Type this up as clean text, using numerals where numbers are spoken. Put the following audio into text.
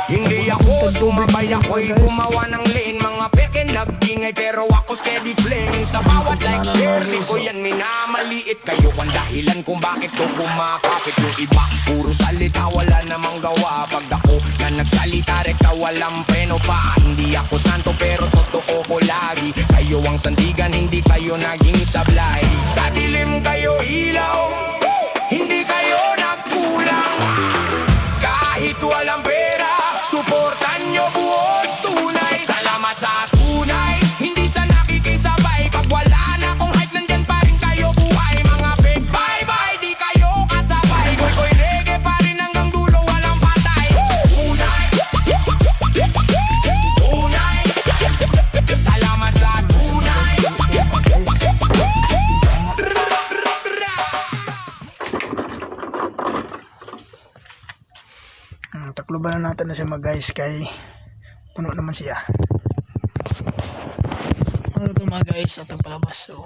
Hindi ako sumabay, ako'y gumawa ng lane. Mga peke nagingay pero ako steady flame. Sa bawat like share, di ko yan minamaliit. Kayo ang dahilan kung bakit to kumakapit. Yung iba, puro salita, wala namang gawa. Pag ako na nagsalita, rekta walang preno pa. Hindi ako santo pero totoo ko lagi. Kayo ang sandigan, hindi kayo naging sablay. Sa dilim kayo ilaw, hindi kayo nagkulang. Kahit walang pera, suportan nyo buod tunay. Salamat sa tunay, hindi sa nakikisabay. Pag wala na akong hype, nandyan pa rin kayo buhay. Mga fake bye-bye, di kayo kasabay. Koy reggae pa rin hanggang dulo, walang patay. Tunay, tunay, salamat sa tunay. Takloban na natin na siya mga guys, kay puno naman siya. Ano to mga guys, atong palabas. So